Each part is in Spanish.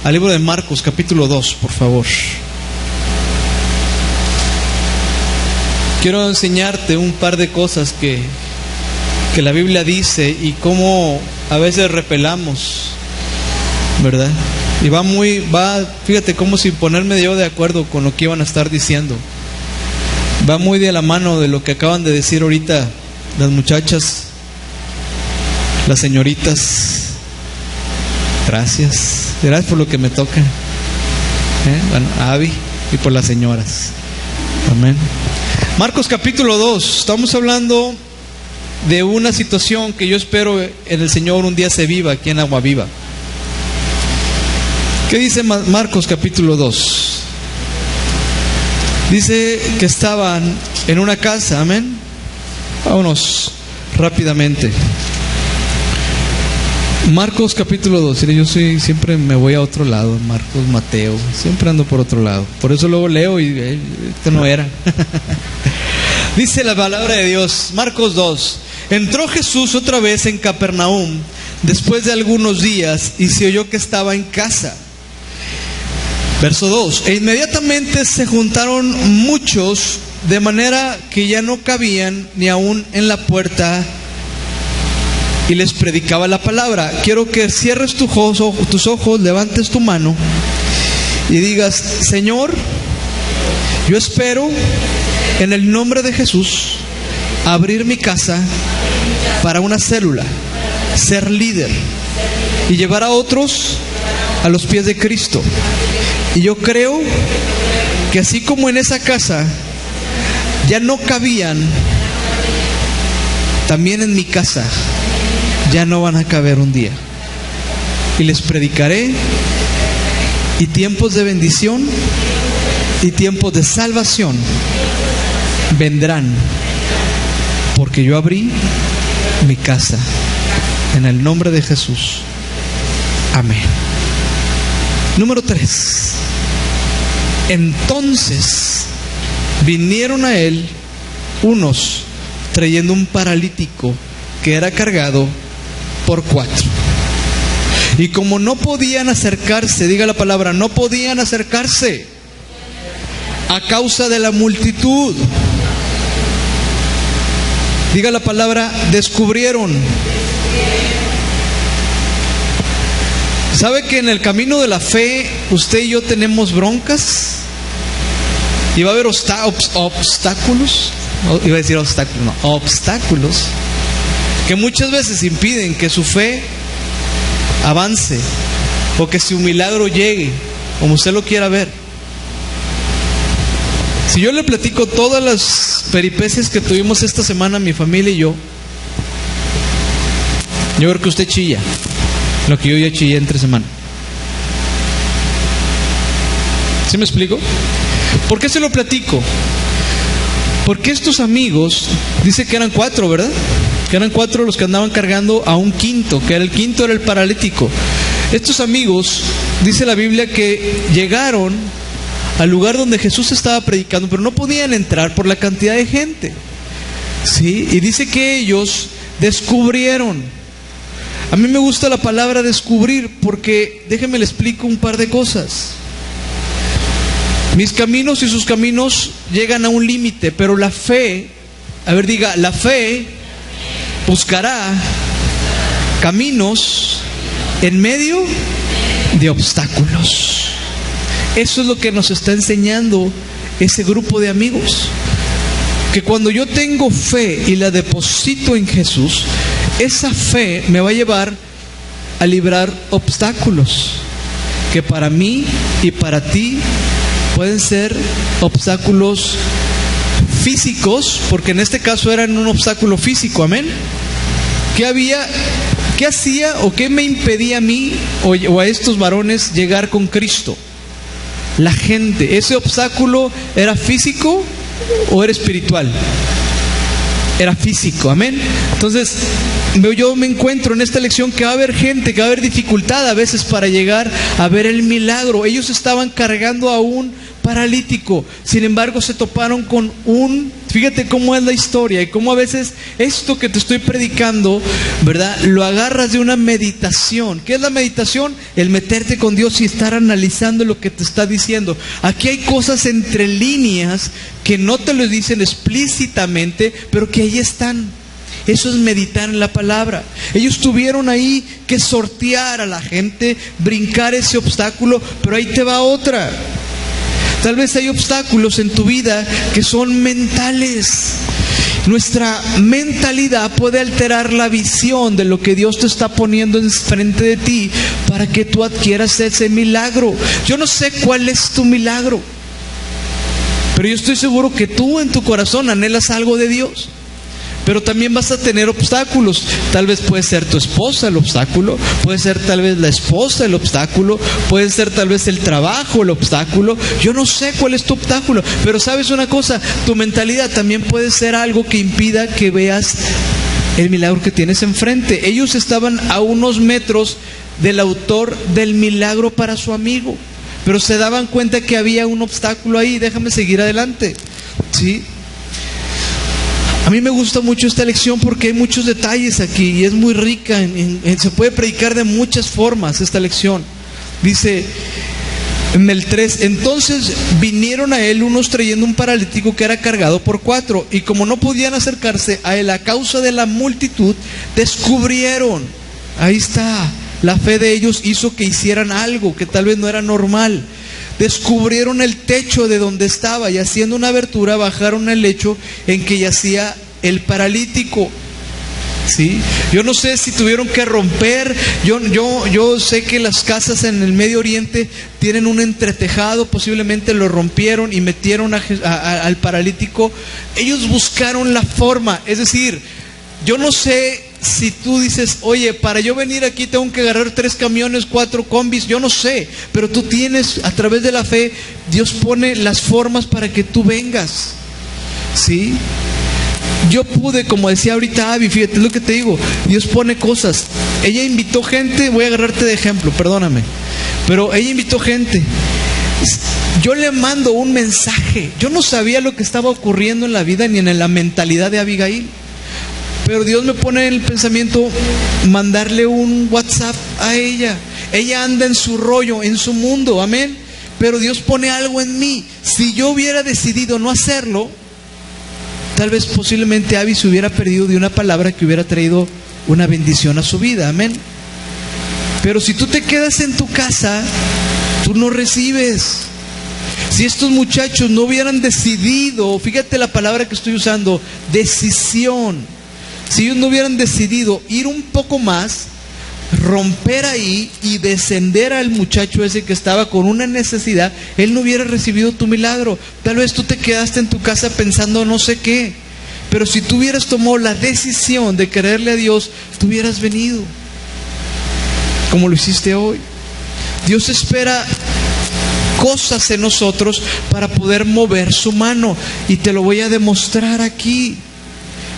Al libro de Marcos, capítulo 2, por favor. Quiero enseñarte un par de cosas que la Biblia dice y cómo a veces repelamos, ¿verdad? Y fíjate, como sin ponerme yo de acuerdo con lo que iban a estar diciendo. Va muy de la mano de lo que acaban de decir ahorita las muchachas, las señoritas. Gracias por lo que me toca. Bueno, Abby, y por las señoras. Amén. Marcos capítulo 2. Estamos hablando de una situación que yo espero en el Señor un día se viva aquí en Agua Viva. ¿Qué dice Marcos capítulo 2? Dice que estaban en una casa. Amén. Vámonos rápidamente. Marcos capítulo 2. Yo siempre me voy a otro lado. Marcos, Mateo, siempre ando por otro lado. Por eso luego leo y esto no era. Dice la palabra de Dios, Marcos 2. Entró Jesús otra vez en Capernaum después de algunos días y se oyó que estaba en casa. Verso 2. E inmediatamente se juntaron muchos, de manera que ya no cabían ni aún en la puerta, y les predicaba la palabra. Quiero que cierres tus ojos, levantes tu mano y digas: Señor, yo espero en el nombre de Jesús abrir mi casa para una célula, ser líder y llevar a otros a los pies de Cristo. Y yo creo que así como en esa casa ya no cabían, también en mi casa ya no van a caber un día. Y les predicaré, y tiempos de bendición y tiempos de salvación vendrán, porque yo abrí mi casa en el nombre de Jesús. Amén. Número 3. Entonces vinieron a él unos trayendo un paralítico que era cargado por 4. Y como no podían acercarse, diga la palabra, no podían acercarse a causa de la multitud. Diga la palabra, descubrieron. ¿Sabe que en el camino de la fe usted y yo tenemos broncas? Y va a haber obstáculos. Iba a decir obstáculos, no, obstáculos que muchas veces impiden que su fe avance o que su milagro llegue, como usted lo quiera ver. Si yo le platico todas las peripecias que tuvimos esta semana, mi familia y yo creo que usted chilla lo que yo ya chillé entre semana. ¿Sí me explico? ¿Por qué se lo platico? Porque estos amigos, dice que eran 4, ¿verdad? Que eran 4 los que andaban cargando a un quinto, que el quinto era el paralítico. Estos amigos, dice la Biblia, que llegaron al lugar donde Jesús estaba predicando, pero no podían entrar por la cantidad de gente. ¿Sí? Y dice que ellos descubrieron. A mí me gusta la palabra descubrir, porque déjenme le explico un par de cosas. Mis caminos y sus caminos llegan a un límite, pero la fe, la fe buscará caminos en medio de obstáculos. Eso es lo que nos está enseñando ese grupo de amigos. Que cuando yo tengo fe y la deposito en Jesús, esa fe me va a llevar a librar obstáculos que para mí y para ti pueden ser obstáculos físicos, porque en este caso eran un obstáculo físico. Amén. ¿Qué hacía o qué me impedía a mí o a estos varones llegar con Cristo? La gente. ¿Ese obstáculo era físico o era espiritual? Era físico. Amén. Entonces yo me encuentro en esta lección que va a haber gente, que va a haber dificultad a veces para llegar a ver el milagro. Ellos estaban cargando a un paralítico, sin embargo se toparon con un Fíjate cómo es la historia y cómo a veces esto que te estoy predicando, ¿verdad?, lo agarras de una meditación. ¿Qué es la meditación? El meterte con Dios y estar analizando lo que te está diciendo. Aquí hay cosas entre líneas que no te lo dicen explícitamente, pero que ahí están. Eso es meditar en la palabra. Ellos tuvieron ahí que sortear a la gente, brincar ese obstáculo, pero ahí te va otra. Tal vez hay obstáculos en tu vida que son mentales. Nuestra mentalidad puede alterar la visión de lo que Dios te está poniendo enfrente de ti para que tú adquieras ese milagro. Yo no sé cuál es tu milagro, pero yo estoy seguro que tú en tu corazón anhelas algo de Dios. Pero también vas a tener obstáculos. Tal vez puede ser tu esposa el obstáculo, puede ser tal vez la esposa el obstáculo, puede ser tal vez el trabajo el obstáculo. Yo no sé cuál es tu obstáculo, pero sabes una cosa, tu mentalidad también puede ser algo que impida que veas el milagro que tienes enfrente. Ellos estaban a unos metros del autor del milagro para su amigo, pero se daban cuenta que había un obstáculo ahí. Déjame seguir adelante, ¿sí? A mí me gusta mucho esta lección porque hay muchos detalles aquí y es muy rica. Se puede predicar de muchas formas esta lección. Dice en el 3: entonces vinieron a él unos trayendo un paralítico que era cargado por 4, y como no podían acercarse a él a causa de la multitud, descubrieron. Ahí está, la fe de ellos hizo que hicieran algo que tal vez no era normal. Descubrieron el techo de donde estaba y haciendo una abertura bajaron el lecho en que yacía el paralítico. ¿Sí? Yo no sé si tuvieron que romper. Yo sé que las casas en el Medio Oriente tienen un entretejado, posiblemente lo rompieron y metieron al paralítico. Ellos buscaron la forma, es decir, yo no sé si tú dices, oye, para yo venir aquí tengo que agarrar 3 camiones, 4 combis, yo no sé, pero tú tienes, a través de la fe, Dios pone las formas para que tú vengas, ¿sí? Yo pude, como decía ahorita Abby, fíjate lo que te digo, Dios pone cosas. Ella invitó gente, voy a agarrarte de ejemplo, perdóname, pero ella invitó gente. Yo le mando un mensaje, yo no sabía lo que estaba ocurriendo en la vida ni en la mentalidad de Abigail. Pero Dios me pone en el pensamiento mandarle un WhatsApp a ella. Ella anda en su rollo, en su mundo, amén. Pero Dios pone algo en mí. Si yo hubiera decidido no hacerlo, tal vez posiblemente Abby se hubiera perdido de una palabra que hubiera traído una bendición a su vida, amén. Pero si tú te quedas en tu casa, tú no recibes. Si estos muchachos no hubieran decidido, fíjate la palabra que estoy usando, decisión. Si ellos no hubieran decidido ir un poco más, romper ahí y descender al muchacho ese que estaba con una necesidad, él no hubiera recibido tu milagro. Tal vez tú te quedaste en tu casa pensando no sé qué, pero si tú hubieras tomado la decisión de creerle a Dios, tú hubieras venido, como lo hiciste hoy. Dios espera cosas en nosotros para poder mover su mano, y te lo voy a demostrar aquí.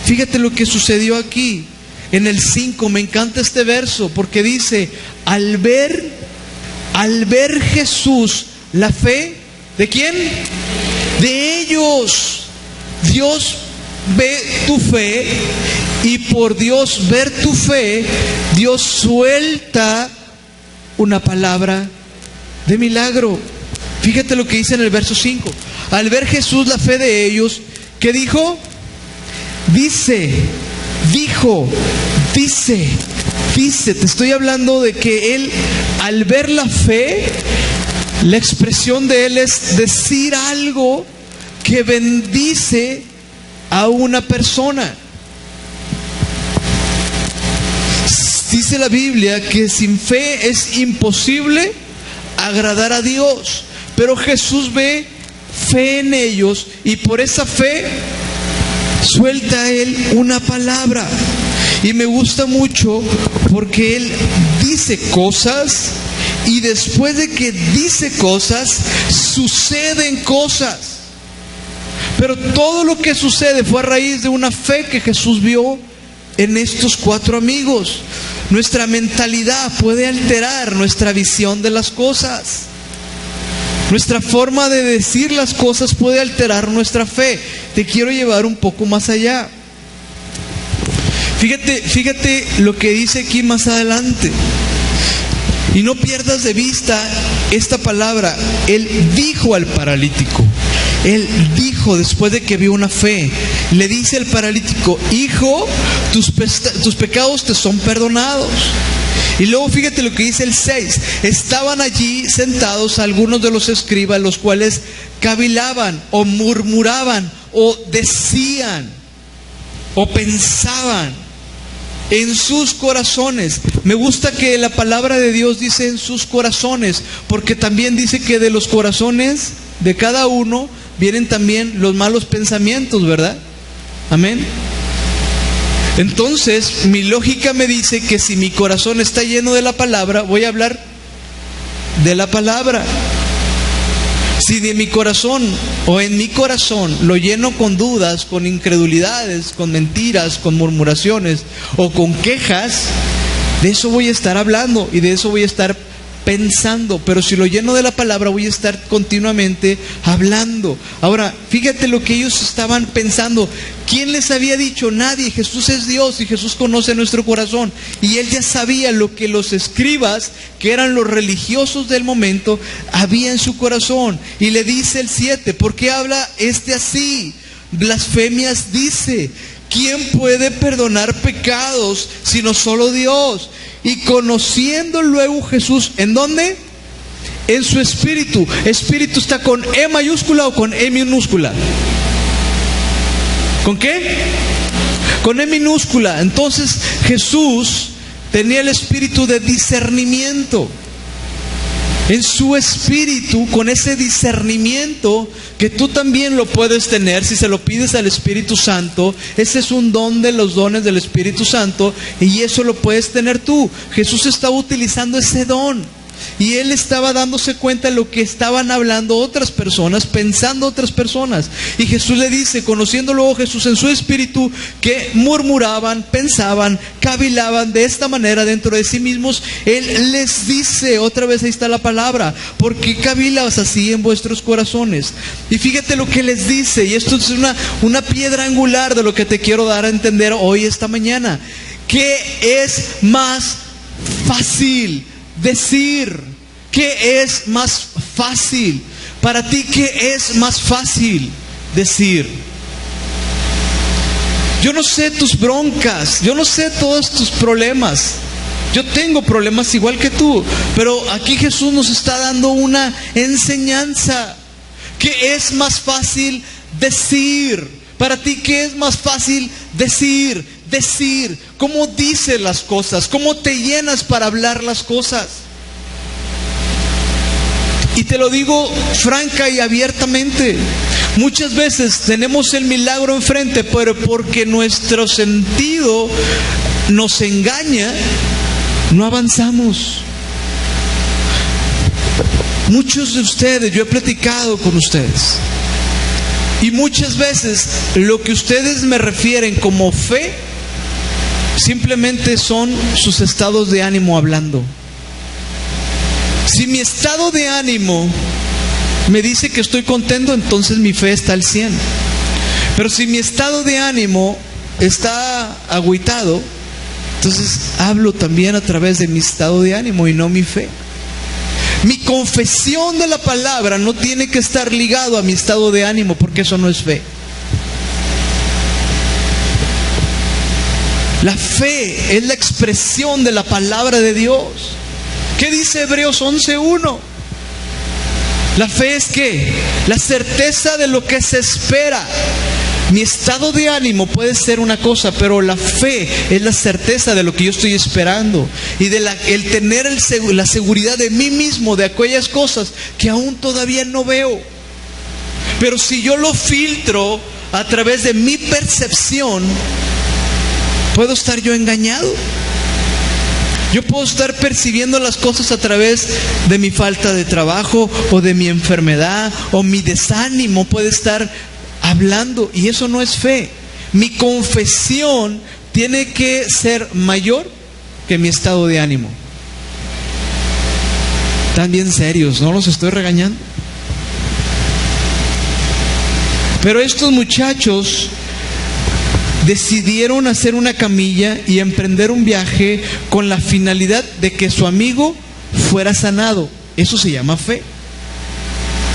Fíjate lo que sucedió aquí en el 5, me encanta este verso porque dice, al ver Jesús la fe, ¿de quién? De ellos. Dios ve tu fe y por Dios ver tu fe, Dios suelta una palabra de milagro. Fíjate lo que dice en el verso 5. Al ver Jesús la fe de ellos, ¿qué dijo? Dice, te estoy hablando de que él, al ver la fe, la expresión de él es decir algo que bendice a una persona. Dice la Biblia que sin fe es imposible agradar a Dios, pero Jesús ve fe en ellos y por esa fe suelta él una palabra. Y me gusta mucho porque él dice cosas y después de que dice cosas, suceden cosas. Pero todo lo que sucede fue a raíz de una fe que Jesús vio en estos 4 amigos. Nuestra mentalidad puede alterar nuestra visión de las cosas. Nuestra forma de decir las cosas puede alterar nuestra fe. Te quiero llevar un poco más allá. Fíjate lo que dice aquí más adelante. Y no pierdas de vista esta palabra. Él dijo al paralítico. Él dijo, después de que vio una fe, le dice al paralítico: hijo, tus pecados te son perdonados. Y luego fíjate lo que dice el 6. Estaban allí sentados algunos de los escribas, los cuales cavilaban o murmuraban o decían o pensaban en sus corazones. Me gusta que la palabra de Dios dice en sus corazones, porque también dice que de los corazones de cada uno vienen también los malos pensamientos, ¿verdad? Amén. Entonces, mi lógica me dice que si mi corazón está lleno de la palabra, voy a hablar de la palabra. Si de mi corazón o en mi corazón lo lleno con dudas, con incredulidades, con mentiras, con murmuraciones o con quejas, de eso voy a estar hablando y de eso voy a estar pensando. Pero si lo lleno de la palabra, voy a estar continuamente hablando. Ahora, fíjate lo que ellos estaban pensando. ¿Quién les había dicho? Nadie. Jesús es Dios y Jesús conoce nuestro corazón. Y Él ya sabía lo que los escribas, que eran los religiosos del momento, había en su corazón. Y le dice el 7, ¿por qué habla así? Blasfemias dice. ¿Quién puede perdonar pecados sino solo Dios? Y conociendo luego Jesús, ¿en dónde? En su espíritu. ¿Espíritu está con E mayúscula o con E minúscula? ¿Con qué? Con E minúscula. Entonces Jesús tenía el espíritu de discernimiento. En su espíritu, con ese discernimiento que tú también lo puedes tener si se lo pides al Espíritu Santo. Ese es un don de los dones del Espíritu Santo y eso lo puedes tener tú. Jesús estaba utilizando ese don y Él estaba dándose cuenta de lo que estaban hablando otras personas, pensando otras personas. Y Jesús le dice, conociendo luego Jesús en su espíritu, que murmuraban, pensaban, cavilaban de esta manera dentro de sí mismos. Él les dice, otra vez ahí está la palabra, ¿por qué cavilas así en vuestros corazones? Y fíjate lo que les dice, y esto es una piedra angular de lo que te quiero dar a entender hoy, esta mañana. ¿Qué es más fácil decir? ¿Qué es más fácil? Para ti, ¿qué es más fácil decir? Yo no sé tus broncas, yo no sé todos tus problemas. Yo tengo problemas igual que tú, pero aquí Jesús nos está dando una enseñanza. ¿Qué es más fácil decir? Para ti, ¿qué es más fácil decir? Decir, ¿cómo dices las cosas? ¿Cómo te llenas para hablar las cosas? Y te lo digo franca y abiertamente. Muchas veces tenemos el milagro enfrente, pero porque nuestro sentido nos engaña, no avanzamos. Muchos de ustedes, yo he platicado con ustedes, y muchas veces lo que ustedes me refieren como fe simplemente son sus estados de ánimo hablando. Si mi estado de ánimo me dice que estoy contento, entonces mi fe está al 100. Pero si mi estado de ánimo está agüitado, entonces hablo también a través de mi estado de ánimo y no mi fe. Mi confesión de la palabra no tiene que estar ligado a mi estado de ánimo, porque eso no es fe. La fe es la expresión de la palabra de Dios. ¿Qué dice Hebreos 11:1? La fe es ¿qué? La certeza de lo que se espera. Mi estado de ánimo puede ser una cosa, pero la fe es la certeza de lo que yo estoy esperando y de el tener la seguridad de mí mismo, de aquellas cosas que aún todavía no veo. Pero si yo lo filtro a través de mi percepción, puedo estar yo engañado. Yo puedo estar percibiendo las cosas a través de mi falta de trabajo o de mi enfermedad o mi desánimo puede estar hablando, y eso no es fe. Mi confesión tiene que ser mayor que mi estado de ánimo. Están bien serios, no los estoy regañando. Pero estos muchachos decidieron hacer una camilla y emprender un viaje con la finalidad de que su amigo fuera sanado. Eso se llama fe.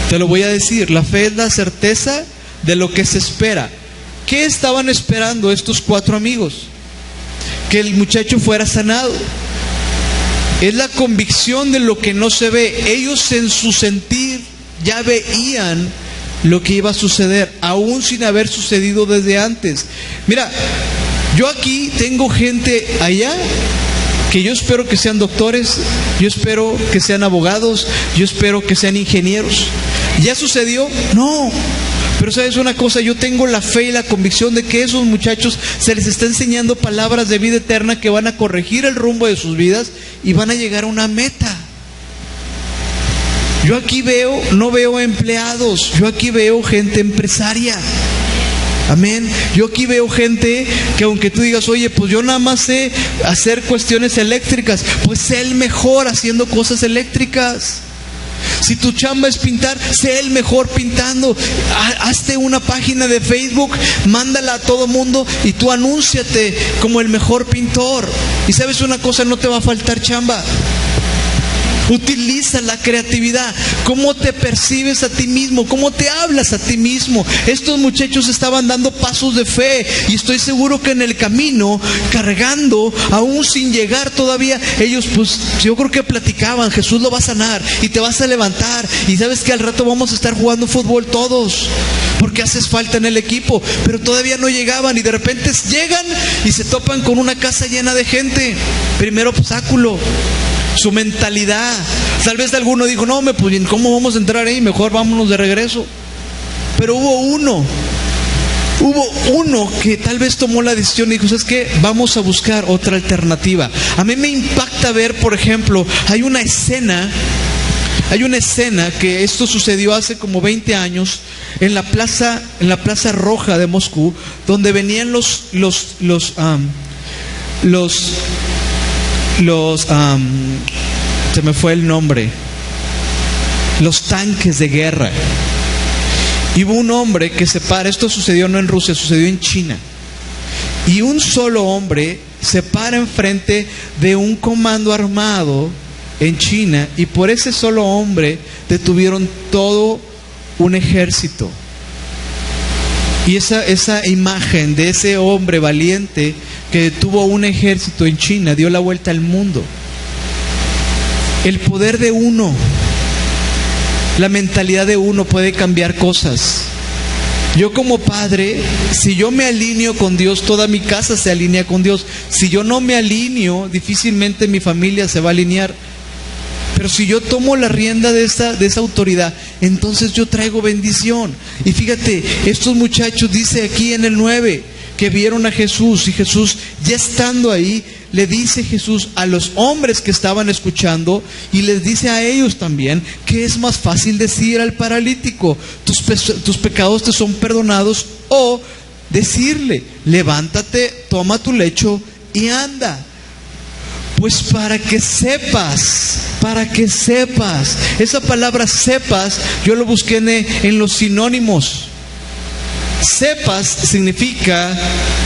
Te lo voy a decir, la fe es la certeza de lo que se espera. ¿Qué estaban esperando estos 4 amigos? Que el muchacho fuera sanado. Es la convicción de lo que no se ve. Ellos en su sentir ya veían lo que iba a suceder, aún sin haber sucedido desde antes. Mira, yo aquí tengo gente allá que yo espero que sean doctores, yo espero que sean abogados, yo espero que sean ingenieros. ¿Ya sucedió? No. Pero sabes una cosa, yo tengo la fe y la convicción de que esos muchachos se les está enseñando palabras de vida eterna que van a corregir el rumbo de sus vidas y van a llegar a una meta. Yo aquí no veo empleados, yo aquí veo gente empresaria. Amén. Yo aquí veo gente que aunque tú digas, oye, pues yo nada más sé hacer cuestiones eléctricas, pues sé el mejor haciendo cosas eléctricas. Si tu chamba es pintar, sé el mejor pintando. Hazte una página de Facebook, mándala a todo mundo y tú anúnciate como el mejor pintor. Y sabes una cosa, no te va a faltar chamba. Utiliza la creatividad. ¿Cómo te percibes a ti mismo? ¿Cómo te hablas a ti mismo? Estos muchachos estaban dando pasos de fe y estoy seguro que en el camino, cargando, aún sin llegar todavía, ellos pues yo creo que platicaban, Jesús lo va a sanar y te vas a levantar y sabes que al rato vamos a estar jugando fútbol todos porque haces falta en el equipo, pero todavía no llegaban y de repente llegan y se topan con una casa llena de gente. Primer obstáculo, su mentalidad. Tal vez alguno dijo, no, pues ¿cómo vamos a entrar ahí? Mejor vámonos de regreso. Pero hubo uno que tal vez tomó la decisión y dijo, ¿sabes qué? Vamos a buscar otra alternativa. A mí me impacta ver, por ejemplo, hay una escena que esto sucedió hace como 20 años en la Plaza Roja de Moscú, donde venían se me fue el nombre, los tanques de guerra. Y hubo un hombre que se para, esto sucedió no en Rusia, sucedió en China, y un solo hombre se para enfrente de un comando armado en China, y por ese solo hombre detuvieron todo un ejército. Y esa imagen de ese hombre valiente que detuvo un ejército en China dio la vuelta al mundo. El poder de uno, la mentalidad de uno puede cambiar cosas. Yo como padre, si yo me alineo con Dios, toda mi casa se alinea con Dios. Si yo no me alineo, difícilmente mi familia se va a alinear. Pero si yo tomo la rienda de esa autoridad, entonces yo traigo bendición. Y fíjate, estos muchachos, dice aquí en el 9, que vieron a Jesús, y Jesús, ya estando ahí, le dice Jesús a los hombres que estaban escuchando, y les dice a ellos también, que es más fácil decir al paralítico, tus pecados te son perdonados, o decirle, levántate, toma tu lecho y anda. Pues para que sepas, esa palabra sepas, yo lo busqué en los sinónimos. Sepas significa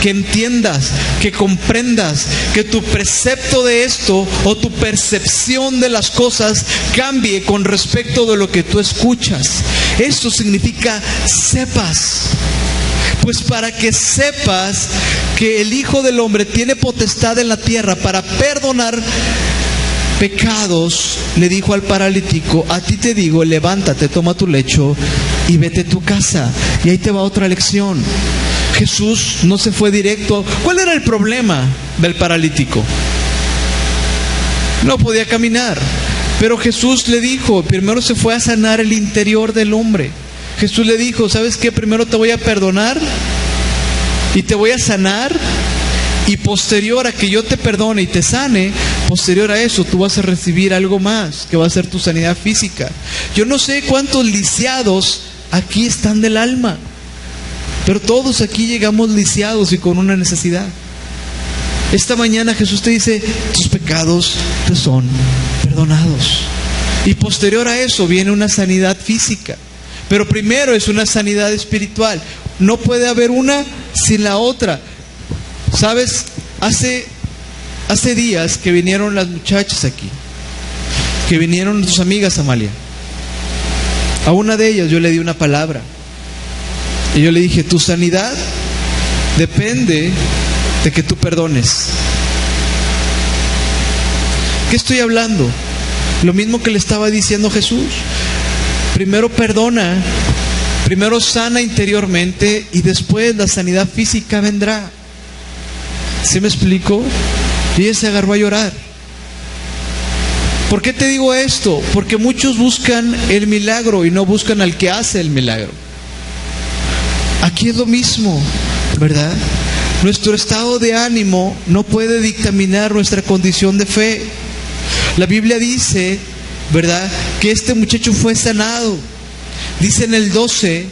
que entiendas, que comprendas, que tu precepto de esto o tu percepción de las cosas cambie con respecto de lo que tú escuchas. Esto significa sepas. Pues para que sepas que el Hijo del Hombre tiene potestad en la tierra para perdonar pecados, le dijo al paralítico, a ti te digo, levántate, toma tu lecho y vete a tu casa. Y ahí te va otra lección. Jesús no se fue directo. ¿Cuál era el problema del paralítico? No podía caminar. Pero Jesús le dijo, primero se fue a sanar el interior del hombre. Jesús le dijo, ¿sabes qué? Primero te voy a perdonar y te voy a sanar, y posterior a que yo te perdone y te sane, posterior a eso tú vas a recibir algo más, que va a ser tu sanidad física. Yo no sé cuántos lisiados aquí están del alma, pero todos aquí llegamos lisiados y con una necesidad. Esta mañana Jesús te dice, tus pecados te son perdonados. Y posterior a eso viene una sanidad física. Pero primero es una sanidad espiritual. No puede haber una sin la otra. ¿Sabes? Hace días que vinieron las muchachas aquí, que vinieron tus amigas, Amalia. A una de ellas yo le di una palabra. Y yo le dije, tu sanidad depende de que tú perdones. ¿Qué estoy hablando? Lo mismo que le estaba diciendo Jesús. Primero perdona, primero sana interiormente y después la sanidad física vendrá. ¿Sí me explico? Y ella se agarró a llorar. ¿Por qué te digo esto? Porque muchos buscan el milagro y no buscan al que hace el milagro. Aquí es lo mismo, ¿verdad? Nuestro estado de ánimo no puede dictaminar nuestra condición de fe. La Biblia dice, ¿verdad?, que este muchacho fue sanado. Dice en el 12,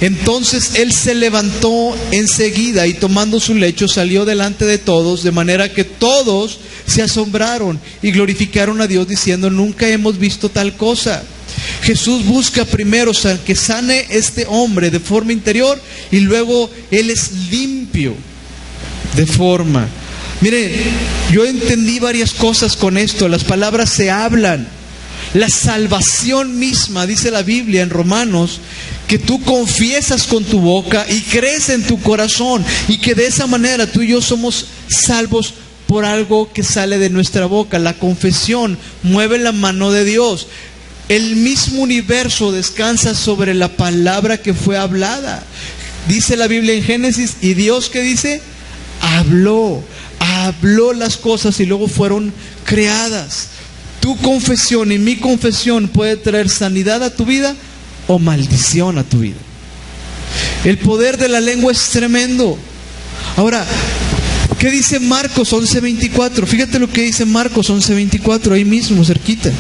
entonces él se levantó enseguida y tomando su lecho salió delante de todos, de manera que todos se asombraron y glorificaron a Dios diciendo, nunca hemos visto tal cosa. Jesús busca primero que sane este hombre de forma interior y luego él es limpio de forma. Miren, yo entendí varias cosas con esto. Las palabras se hablan. La salvación misma, dice la Biblia en Romanos, que tú confiesas con tu boca y crees en tu corazón, y que de esa manera tú y yo somos salvos por algo que sale de nuestra boca. La confesión mueve la mano de Dios. El mismo universo descansa sobre la palabra que fue hablada. Dice la Biblia en Génesis, y Dios, ¿qué dice? Habló las cosas y luego fueron creadas. Tu confesión y mi confesión puede traer sanidad a tu vida o maldición a tu vida. El poder de la lengua es tremendo. Ahora, ¿qué dice Marcos 11:24? Fíjate lo que dice Marcos 11:24, ahí mismo, cerquita.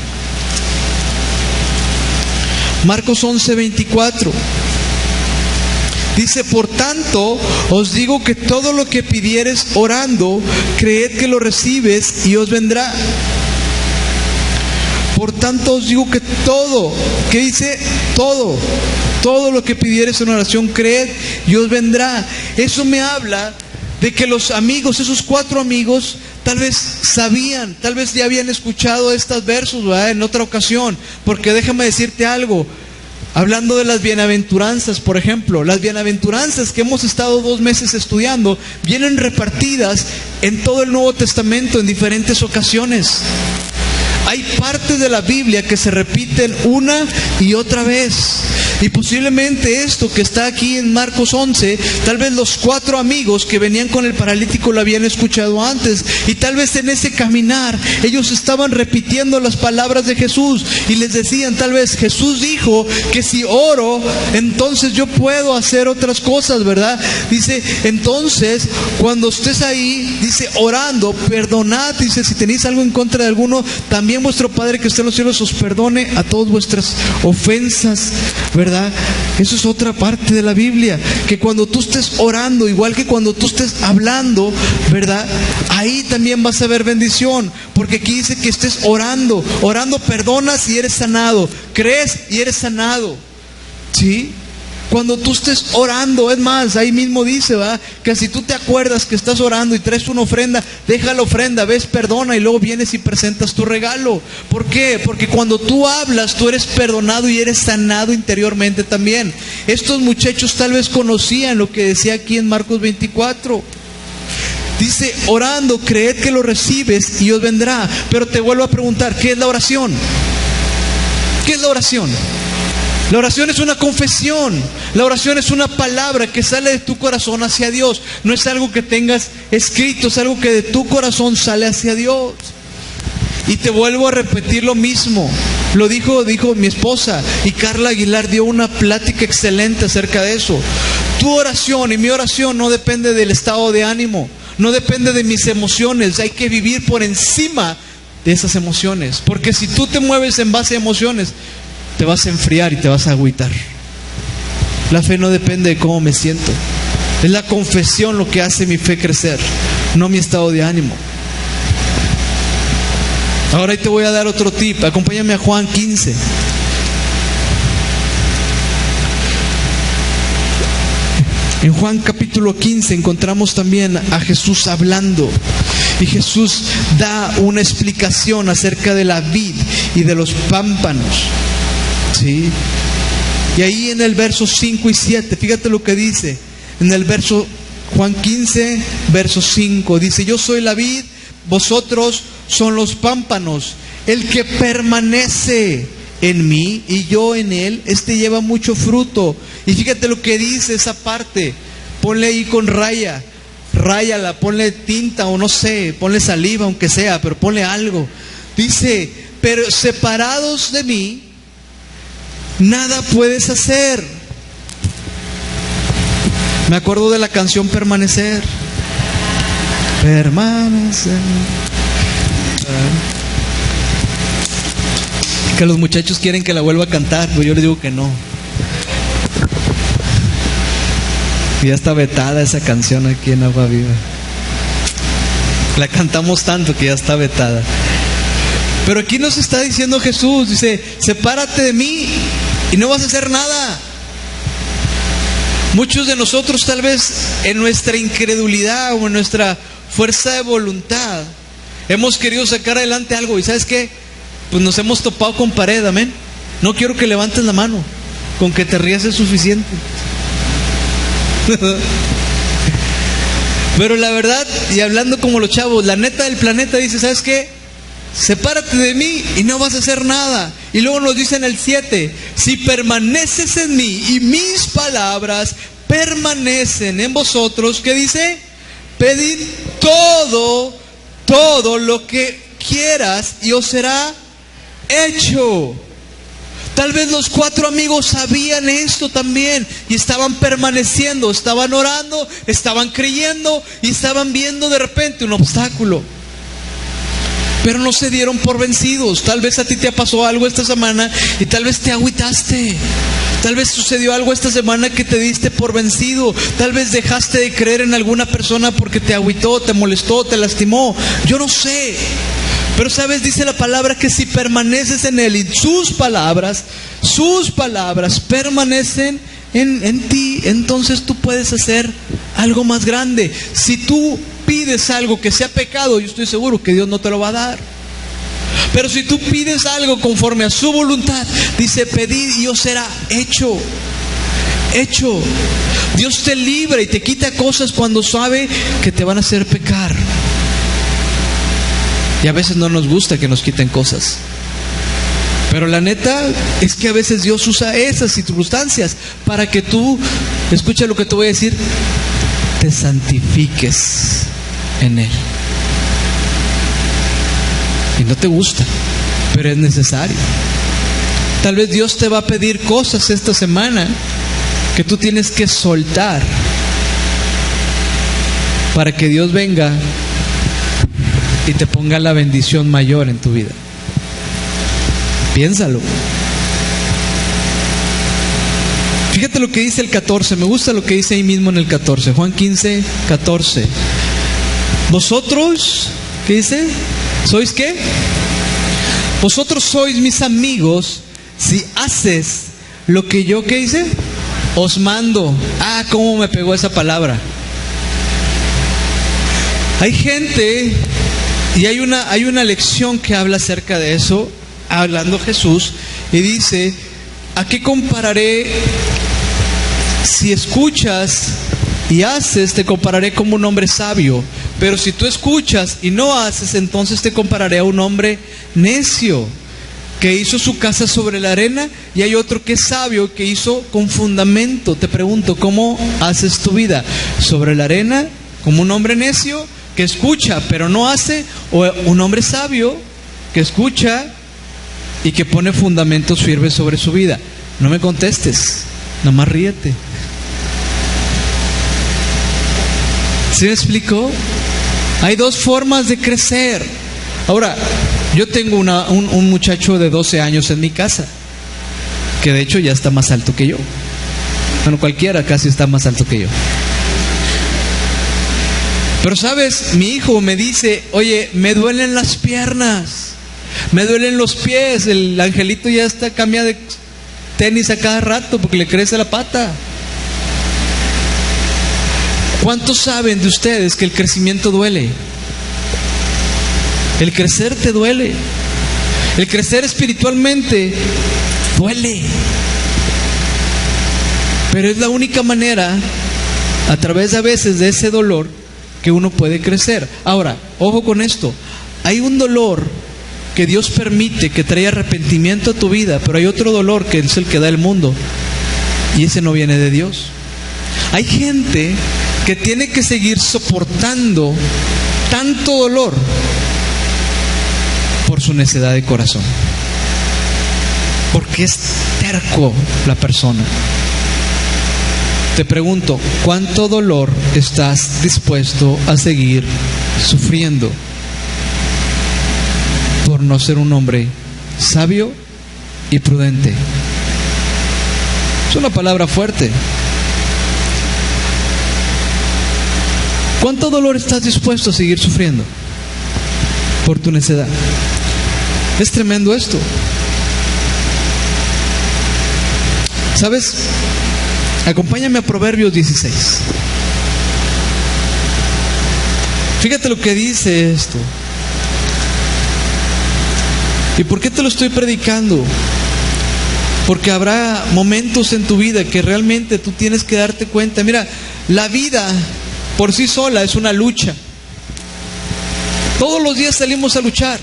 Marcos 11:24. Dice, por tanto, os digo que todo lo que pidieres orando, creed que lo recibes y os vendrá. Por tanto os digo que todo, ¿qué dice? Todo lo que pidieres en oración, creed y os vendrá. Eso me habla de que los amigos, esos 4 amigos, tal vez sabían, tal vez ya habían escuchado estos versos, ¿verdad?, en otra ocasión. Porque déjame decirte algo. Hablando de las bienaventuranzas, por ejemplo, las bienaventuranzas que hemos estado 2 meses estudiando, vienen repartidas en todo el Nuevo Testamento en diferentes ocasiones. Hay partes de la Biblia que se repiten una y otra vez. Y posiblemente esto que está aquí en Marcos 11, tal vez los 4 amigos que venían con el paralítico lo habían escuchado antes. Y tal vez en ese caminar ellos estaban repitiendo las palabras de Jesús. Y les decían, tal vez, Jesús dijo que si oro, entonces yo puedo hacer otras cosas, ¿verdad? Dice, entonces, cuando estés ahí, dice, orando, perdonad. Dice, si tenéis algo en contra de alguno, también vuestro Padre que está en los cielos os perdone a todas vuestras ofensas, ¿verdad? Eso es otra parte de la Biblia, que cuando tú estés orando, igual que cuando tú estés hablando, ¿verdad?, ahí también vas a ver bendición, porque aquí dice que estés orando perdonas y eres sanado, crees y eres sanado, ¿sí? Cuando tú estés orando, es más, ahí mismo dice, ¿verdad?, que si tú te acuerdas que estás orando y traes una ofrenda, deja la ofrenda, ves, perdona y luego vienes y presentas tu regalo. ¿Por qué? Porque cuando tú hablas, tú eres perdonado y eres sanado interiormente también. Estos muchachos tal vez conocían lo que decía aquí en Marcos 24. Dice, orando, creed que lo recibes y os vendrá. Pero te vuelvo a preguntar, ¿qué es la oración? ¿Qué es la oración? La oración es una confesión. La oración es una palabra que sale de tu corazón hacia Dios. No es algo que tengas escrito, es algo que de tu corazón sale hacia Dios. Y te vuelvo a repetir lo mismo. Lo dijo mi esposa, y Carla Aguilar dio una plática excelente acerca de eso. Tu oración y mi oración no depende del estado de ánimo, no depende de mis emociones. Hay que vivir por encima de esas emociones, porque si tú te mueves en base a emociones, te vas a enfriar y te vas a agüitar. La fe no depende de cómo me siento. Es la confesión lo que hace mi fe crecer, no mi estado de ánimo. Ahora ahí te voy a dar otro tip. Acompáñame a Juan 15. En Juan capítulo 15 encontramos también a Jesús hablando. Y Jesús da una explicación acerca de la vid y de los pámpanos. ¿Sí? Y ahí en el verso 5 y 7, fíjate lo que dice. En el verso Juan 15, verso 5, dice: yo soy la vid, vosotros son los pámpanos. El que permanece en mí y yo en él, este lleva mucho fruto. Y fíjate lo que dice esa parte. Ponle ahí con raya, ráyala, ponle tinta o no sé, ponle saliva aunque sea, pero ponle algo. Dice: pero separados de mí, nada puedes hacer. Me acuerdo de la canción Permanecer. Permanecer. Que los muchachos quieren que la vuelva a cantar, pero yo les digo que no. Ya está vetada esa canción aquí en Agua Viva. La cantamos tanto que ya está vetada. Pero aquí nos está diciendo Jesús, dice: sepárate de mí y no vas a hacer nada. Muchos de nosotros tal vez en nuestra incredulidad o en nuestra fuerza de voluntad hemos querido sacar adelante algo, y ¿sabes qué? Pues nos hemos topado con pared, amén. No quiero que levantes la mano, con que te rías es suficiente. Pero la verdad, y hablando como los chavos, la neta del planeta dice: ¿sabes qué? Sepárate de mí y no vas a hacer nada. Y luego nos dice en el 7: si permaneces en mí y mis palabras permanecen en vosotros, ¿qué dice? Pedid todo lo que quieras y os será hecho. Tal vez los 4 amigos sabían esto también y estaban permaneciendo, estaban orando, estaban creyendo y estaban viendo de repente un obstáculo, pero no se dieron por vencidos. Tal vez a ti te pasó algo esta semana y tal vez te agüitaste. Tal vez sucedió algo esta semana que te diste por vencido. Tal vez dejaste de creer en alguna persona porque te agüitó, te molestó, te lastimó. Yo no sé. Pero sabes, dice la palabra que si permaneces en Él y sus palabras permanecen en ti, entonces tú puedes hacer algo más grande. Si tú pides algo que sea pecado, yo estoy seguro que Dios no te lo va a dar. Pero si tú pides algo conforme a su voluntad, dice: pedid y os será hecho. Dios te libra y te quita cosas cuando sabe que te van a hacer pecar. Y a veces no nos gusta que nos quiten cosas, pero la neta es que a veces Dios usa esas circunstancias para que tú, escucha lo que te voy a decir, te santifiques en Él. Y no te gusta, pero es necesario. Tal vez Dios te va a pedir cosas esta semana que tú tienes que soltar para que Dios venga y te ponga la bendición mayor en tu vida. Piénsalo. Fíjate lo que dice el 14. Me gusta lo que dice ahí mismo en el 14. Juan 15, 14. Vosotros, ¿qué dice? ¿Sois qué? Vosotros sois mis amigos si haces lo que yo, ¿qué dice? Os mando. Ah, cómo me pegó esa palabra. Hay gente, y hay una lección que habla acerca de eso, hablando Jesús, y dice: ¿a qué compararé? Si escuchas y haces, te compararé como un hombre sabio. Pero si tú escuchas y no haces, entonces te compararé a un hombre necio, que hizo su casa sobre la arena. Y hay otro que es sabio, que hizo con fundamento. Te pregunto, ¿cómo haces tu vida? ¿Sobre la arena, como un hombre necio que escucha pero no hace, o un hombre sabio que escucha y que pone fundamentos firmes sobre su vida? No me contestes, nomás ríete. ¿Sí me explico? Hay 2 formas de crecer. Ahora, yo tengo un muchacho de 12 años en mi casa, que de hecho ya está más alto que yo. Bueno, cualquiera casi está más alto que yo. Pero sabes, mi hijo me dice: oye, me duelen las piernas, me duelen los pies. El angelito ya está, cambia de tenis a cada rato porque le crece la pata. ¿Cuántos saben de ustedes que el crecimiento duele? El crecer te duele. El crecer espiritualmente duele. Pero es la única manera, a través a veces de ese dolor, que uno puede crecer. Ahora, ojo con esto. Hay un dolor que Dios permite que trae arrepentimiento a tu vida, pero hay otro dolor que es el que da el mundo, y ese no viene de Dios. Hay gente que tiene que seguir soportando tanto dolor por su necedad de corazón, porque es terco la persona. Te pregunto, ¿cuánto dolor estás dispuesto a seguir sufriendo por no ser un hombre sabio y prudente? Es una palabra fuerte. ¿Cuánto dolor estás dispuesto a seguir sufriendo por tu necedad? Es tremendo esto. ¿Sabes? Acompáñame a Proverbios 16. Fíjate lo que dice esto. ¿Y por qué te lo estoy predicando? Porque habrá momentos en tu vida que realmente tú tienes que darte cuenta. Mira, la vida por sí sola es una lucha. Todos los días salimos a luchar.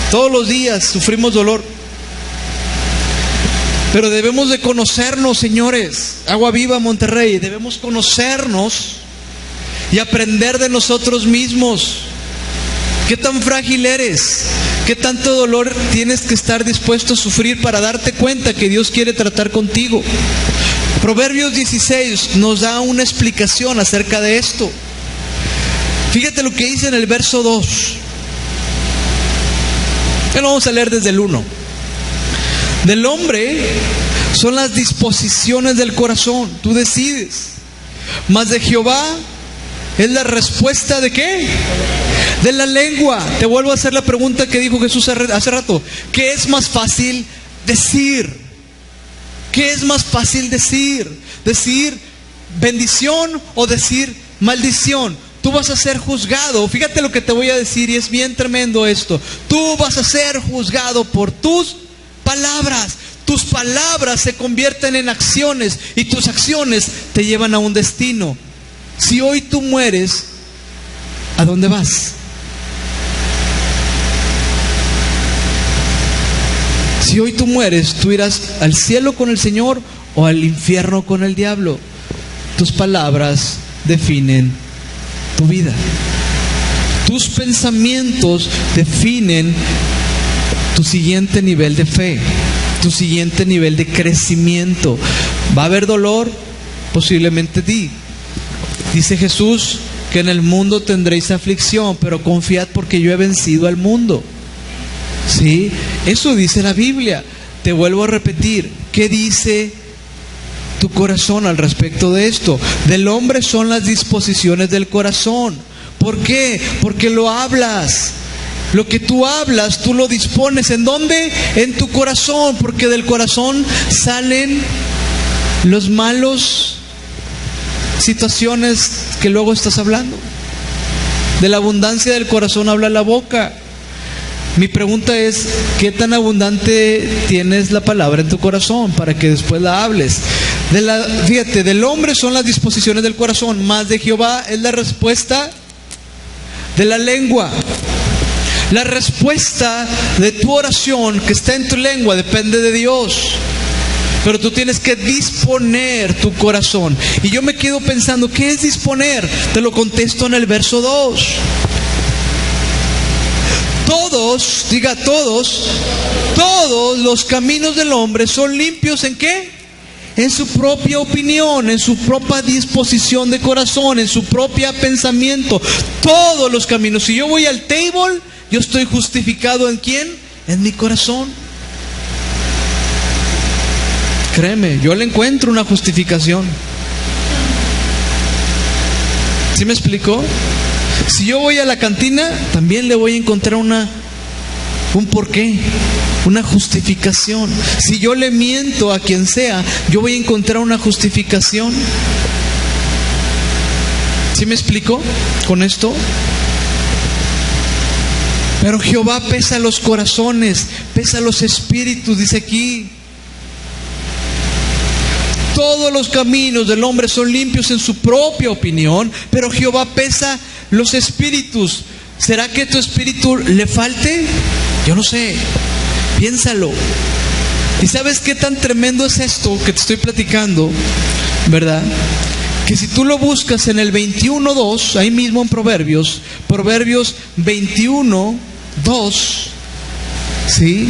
Todos los días sufrimos dolor. Pero debemos de conocernos, señores. Agua Viva Monterrey, debemos conocernos y aprender de nosotros mismos. ¿Qué tan frágil eres? ¿Qué tanto dolor tienes que estar dispuesto a sufrir para darte cuenta que Dios quiere tratar contigo? Proverbios 16 nos da una explicación acerca de esto. Fíjate lo que dice en el verso 2. Ya lo vamos a leer desde el 1. Del hombre son las disposiciones del corazón, tú decides. Mas de Jehová es la respuesta ¿de qué? De la lengua. Te vuelvo a hacer la pregunta que dijo Jesús hace rato. ¿Qué es más fácil decir? ¿Qué es más fácil decir? ¿Decir bendición o decir maldición? Tú vas a ser juzgado. Fíjate lo que te voy a decir, y es bien tremendo esto. Tú vas a ser juzgado por tus palabras. Tus palabras se convierten en acciones, y tus acciones te llevan a un destino. Si hoy tú mueres, ¿a dónde vas? Si hoy tú mueres, ¿tú irás al cielo con el Señor o al infierno con el diablo? Tus palabras definen tu vida. Tus pensamientos definen tu siguiente nivel de fe, tu siguiente nivel de crecimiento. ¿Va a haber dolor? Posiblemente sí. Dice Jesús que en el mundo tendréis aflicción, pero confiad porque yo he vencido al mundo. ¿Sí? Eso dice la Biblia. Te vuelvo a repetir, ¿qué dice tu corazón al respecto de esto? Del hombre son las disposiciones del corazón. ¿Por qué? Porque lo hablas. Lo que tú hablas, tú lo dispones. ¿En dónde? En tu corazón. Porque del corazón salen los malos situaciones que luego estás hablando. De la abundancia del corazón habla la boca. Mi pregunta es, ¿qué tan abundante tienes la palabra en tu corazón para que después la hables? Fíjate, del hombre son las disposiciones del corazón, mas de Jehová es la respuesta de la lengua. La respuesta de tu oración que está en tu lengua depende de Dios. Pero tú tienes que disponer tu corazón. Y yo me quedo pensando, ¿qué es disponer? Te lo contesto en el verso 2. Todos, diga todos los caminos del hombre son limpios ¿en qué? En su propia opinión, en su propia disposición de corazón, en su propio pensamiento. Todos los caminos. Si yo voy al table, yo estoy justificado ¿en quién? En mi corazón. Créeme, yo le encuentro una justificación. ¿Sí me explicó? Si yo voy a la cantina, también le voy a encontrar un porqué, una justificación. Si yo le miento a quien sea, yo voy a encontrar una justificación. ¿Sí me explico con esto? Pero Jehová pesa los corazones, pesa los espíritus, dice aquí. Todos los caminos del hombre son limpios en su propia opinión, pero Jehová pesa los espíritus. ¿Será que tu espíritu le falte? Yo no sé. Piénsalo. ¿Y sabes qué tan tremendo es esto que te estoy platicando? ¿Verdad? Que si tú lo buscas en el 21:2, ahí mismo en Proverbios 21:2, ¿sí?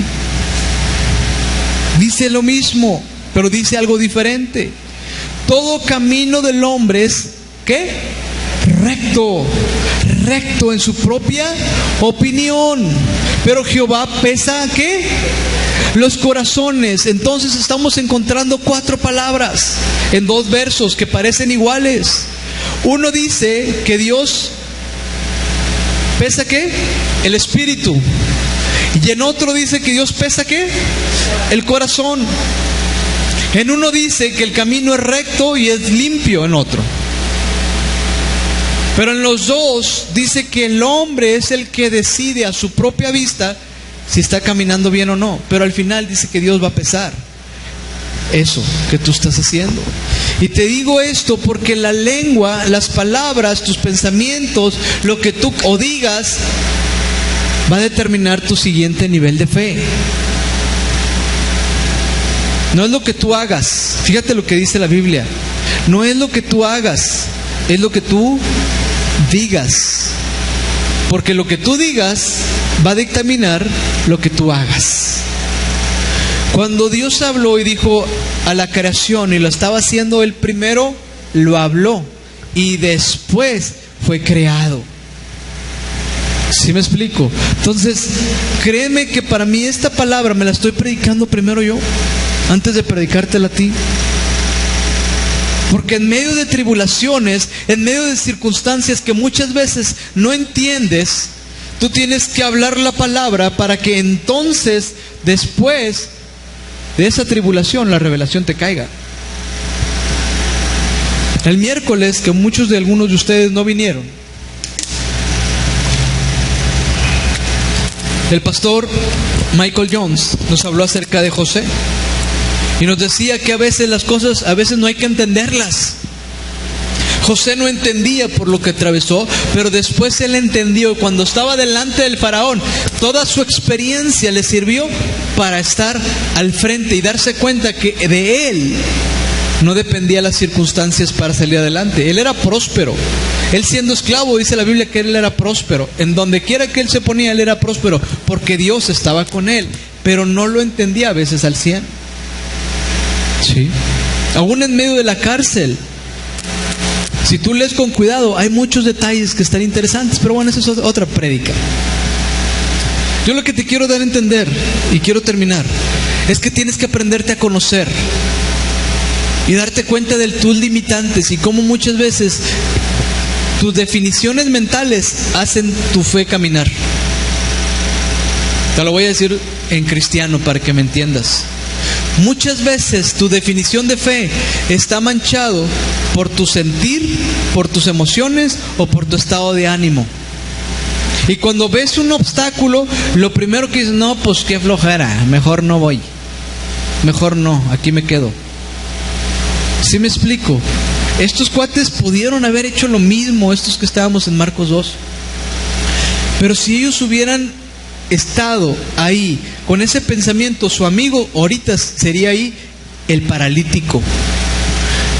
Dice lo mismo, pero dice algo diferente. Todo camino del hombre es, ¿qué? Recto, recto en su propia opinión. Pero Jehová pesa, ¿qué? Los corazones. Entonces estamos encontrando 4 palabras en 2 versos que parecen iguales. Uno dice que Dios pesa, ¿qué? El espíritu. Y en otro dice que Dios pesa, ¿qué? El corazón. En uno dice que el camino es recto y es limpio en otro. Pero en los dos dice que el hombre es el que decide a su propia vista si está caminando bien o no. Pero al final dice que Dios va a pesar eso que tú estás haciendo. Y te digo esto porque la lengua, las palabras, tus pensamientos, lo que tú o digas, va a determinar tu siguiente nivel de fe. No es lo que tú hagas. Fíjate lo que dice la Biblia. No es lo que tú hagas, es lo que tú digas. Porque lo que tú digas va a dictaminar lo que tú hagas. Cuando Dios habló y dijo a la creación y lo estaba haciendo Él primero, lo habló y después fue creado. ¿Sí me explico? Entonces, créeme que para mí esta palabra me la estoy predicando primero yo, antes de predicártela a ti. Porque en medio de tribulaciones, en medio de circunstancias que muchas veces no entiendes, tú tienes que hablar la palabra para que entonces, después de esa tribulación, la revelación te caiga. El miércoles, que algunos de ustedes no vinieron, el pastor Michael Jones nos habló acerca de José. Y nos decía que a veces las cosas, a veces no hay que entenderlas. José no entendía por lo que atravesó, pero después él entendió. Cuando estaba delante del faraón, toda su experiencia le sirvió para estar al frente y darse cuenta que de él no dependía las circunstancias para salir adelante. Él era próspero. Él siendo esclavo, dice la Biblia que él era próspero. En donde quiera que él se ponía, él era próspero, porque Dios estaba con él. Pero no lo entendía a veces al 100%. Sí. Aún en medio de la cárcel, si tú lees con cuidado, hay muchos detalles que están interesantes, pero bueno, esa es otra prédica. Yo lo que te quiero dar a entender, y quiero terminar, es que tienes que aprenderte a conocer y darte cuenta de tus limitantes y cómo muchas veces tus definiciones mentales hacen tu fe caminar. Te lo voy a decir en cristiano para que me entiendas. Muchas veces tu definición de fe está manchado por tu sentir, por tus emociones o por tu estado de ánimo. Y cuando ves un obstáculo, lo primero que dices, no, pues qué flojera, mejor no voy, mejor no, aquí me quedo. ¿Sí me explico? Estos cuates pudieron haber hecho lo mismo, estos que estábamos en Marcos 2. Pero si ellos hubieran estado ahí con ese pensamiento, su amigo ahorita sería ahí el paralítico.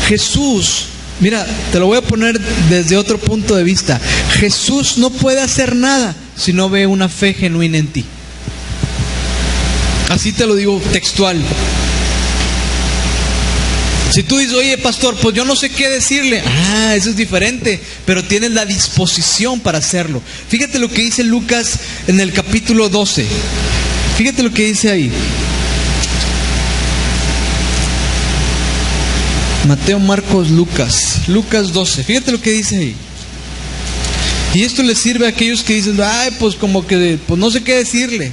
Jesús, mira, te lo voy a poner desde otro punto de vista. Jesús no puede hacer nada si no ve una fe genuina en ti. Así te lo digo textual. Si tú dices, oye pastor, pues yo no sé qué decirle, eso es diferente, pero tienes la disposición para hacerlo. Fíjate lo que dice Lucas en el capítulo 12. Fíjate lo que dice ahí. Mateo, Marcos, Lucas 12. Fíjate lo que dice ahí. Y esto les sirve a aquellos que dicen, pues como que pues no sé qué decirle,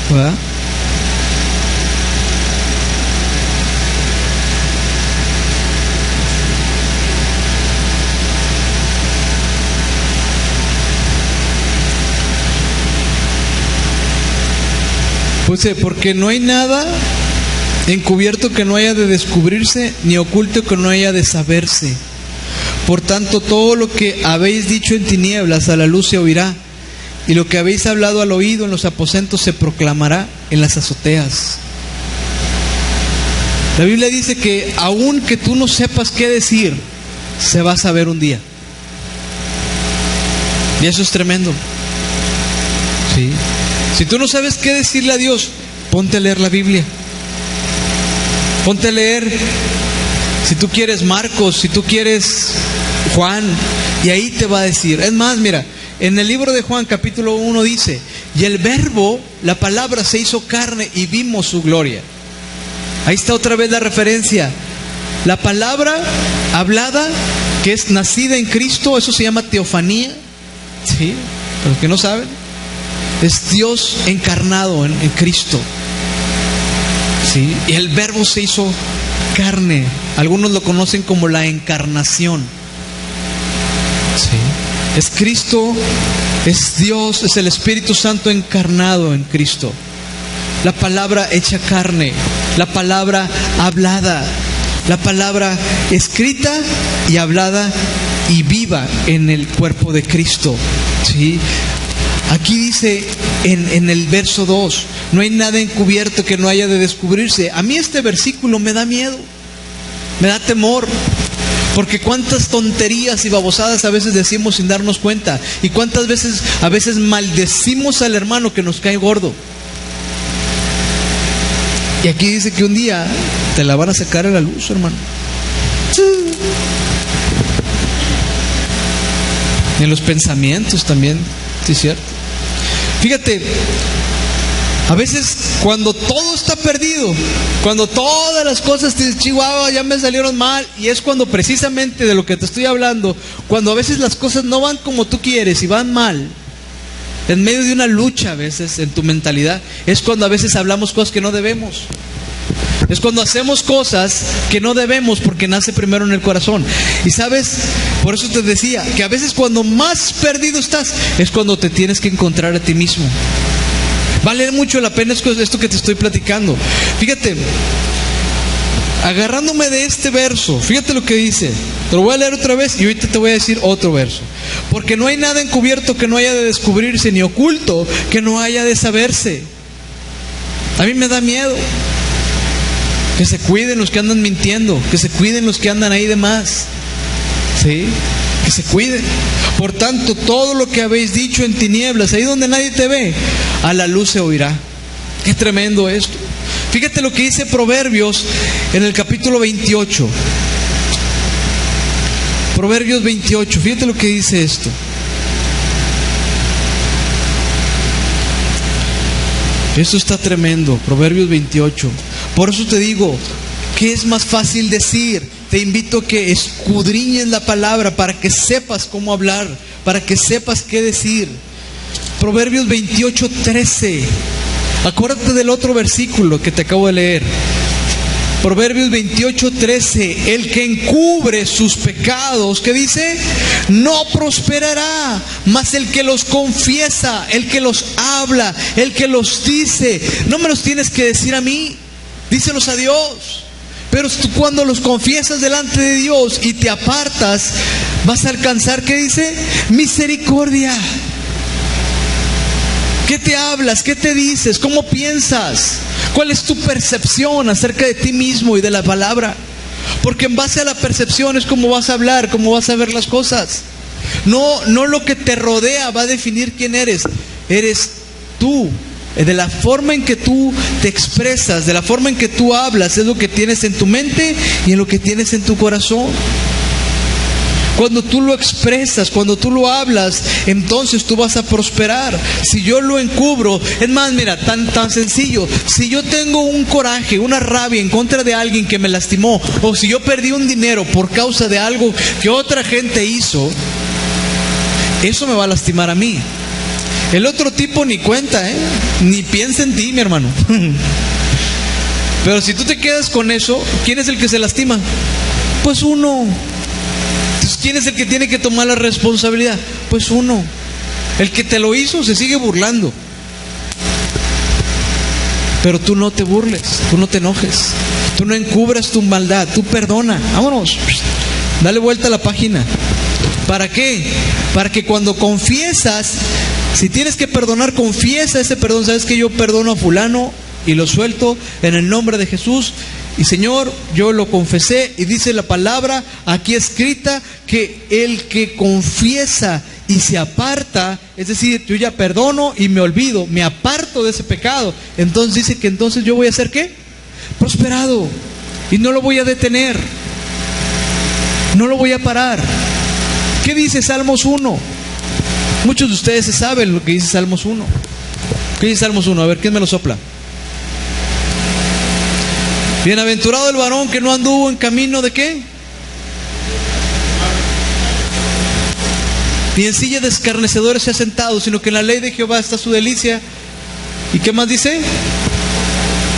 ¿verdad? Pues porque no hay nada encubierto que no haya de descubrirse, ni oculto que no haya de saberse. Por tanto, todo lo que habéis dicho en tinieblas a la luz se oirá, y lo que habéis hablado al oído en los aposentos se proclamará en las azoteas. La Biblia dice que aun que tú no sepas qué decir, se va a saber un día. Y eso es tremendo. ¿Sí? Si tú no sabes qué decirle a Dios, ponte a leer la Biblia. Ponte a leer, si tú quieres Marcos, si tú quieres Juan, y ahí te va a decir. Es más, mira, en el libro de Juan capítulo 1 dice: y el verbo, la palabra, se hizo carne y vimos su gloria. Ahí está otra vez la referencia. La palabra hablada, que es nacida en Cristo, eso se llama teofanía. ¿Sí? Para los que no saben, es Dios encarnado en Cristo. ¿Sí? Y el verbo se hizo carne. Algunos lo conocen como la encarnación. ¿Sí? Es Cristo, es Dios, es el Espíritu Santo encarnado en Cristo. La palabra hecha carne, la palabra hablada, la palabra escrita y hablada y viva en el cuerpo de Cristo. ¿Sí? Aquí dice en el verso 2, no hay nada encubierto que no haya de descubrirse. A mí este versículo me da miedo, me da temor, porque cuántas tonterías y babosadas a veces decimos sin darnos cuenta, y cuántas veces a veces maldecimos al hermano que nos cae gordo. Y aquí dice que un día te la van a sacar a la luz, hermano. Y en los pensamientos también, sí es cierto. Fíjate, a veces cuando todo está perdido, cuando todas las cosas te dicen, chihuahua, ya me salieron mal, y es cuando precisamente de lo que te estoy hablando, cuando a veces las cosas no van como tú quieres y van mal, en medio de una lucha a veces en tu mentalidad, es cuando a veces hablamos cosas que no debemos. Es cuando hacemos cosas que no debemos, porque nace primero en el corazón. Y sabes, por eso te decía que a veces cuando más perdido estás es cuando te tienes que encontrar a ti mismo. Vale mucho la pena esto que te estoy platicando. Fíjate, agarrándome de este verso, fíjate lo que dice. Te lo voy a leer otra vez y ahorita te voy a decir otro verso. Porque no hay nada encubierto que no haya de descubrirse, ni oculto que no haya de saberse. A mí me da miedo. Que se cuiden los que andan mintiendo, que se cuiden los que andan ahí de más. ¿Sí? Que se cuiden. Por tanto, todo lo que habéis dicho en tinieblas, ahí donde nadie te ve, a la luz se oirá. Qué tremendo esto. Fíjate lo que dice Proverbios en el capítulo 28. Proverbios 28, fíjate lo que dice esto. Esto está tremendo, Proverbios 28. Por eso te digo, ¿qué es más fácil decir? Te invito a que escudriñes la palabra para que sepas cómo hablar, para que sepas qué decir. Proverbios 28, 13. Acuérdate del otro versículo que te acabo de leer. Proverbios 28, 13. El que encubre sus pecados, ¿qué dice? No prosperará, mas el que los confiesa, el que los habla, el que los dice. No me los tienes que decir a mí, díselos a Dios. Pero tú cuando los confiesas delante de Dios y te apartas, vas a alcanzar, ¿qué dice? Misericordia. ¿Qué te hablas? ¿Qué te dices? ¿Cómo piensas? ¿Cuál es tu percepción acerca de ti mismo y de la palabra? Porque en base a la percepción es como vas a hablar, cómo vas a ver las cosas. No lo que te rodea va a definir quién eres. Eres tú. De la forma en que tú te expresas, de la forma en que tú hablas, es lo que tienes en tu mente y en lo que tienes en tu corazón. Cuando tú lo expresas, cuando tú lo hablas, entonces tú vas a prosperar. Si yo lo encubro, es más, mira, tan sencillo. Si yo tengo un coraje, una rabia en contra de alguien que me lastimó, o si yo perdí un dinero por causa de algo que otra gente hizo, eso me va a lastimar a mí. El otro tipo ni cuenta, ni piensa en ti, mi hermano. Pero si tú te quedas con eso, ¿quién es el que se lastima? Pues uno. Entonces, ¿quién es el que tiene que tomar la responsabilidad? Pues uno. El que te lo hizo se sigue burlando. Pero tú no te burles, tú no te enojes, tú no encubras tu maldad, tú perdona. Vámonos, dale vuelta a la página. ¿Para qué? Para que cuando confiesas, si tienes que perdonar, confiesa ese perdón. ¿Sabes que yo perdono a fulano y lo suelto en el nombre de Jesús? Y Señor, yo lo confesé, y dice la palabra aquí escrita que el que confiesa y se aparta, es decir, yo ya perdono y me olvido, me aparto de ese pecado, entonces dice que entonces yo voy a ser ¿qué? Prosperado, y no lo voy a detener, no lo voy a parar. ¿Qué dice Salmos 1? Muchos de ustedes se saben lo que dice Salmos 1. ¿Qué dice Salmos 1? A ver, ¿quién me lo sopla? Bienaventurado el varón que no anduvo en camino de ¿qué? Ni en silla de escarnecedores se ha sentado, sino que en la ley de Jehová está su delicia. ¿Y qué más dice?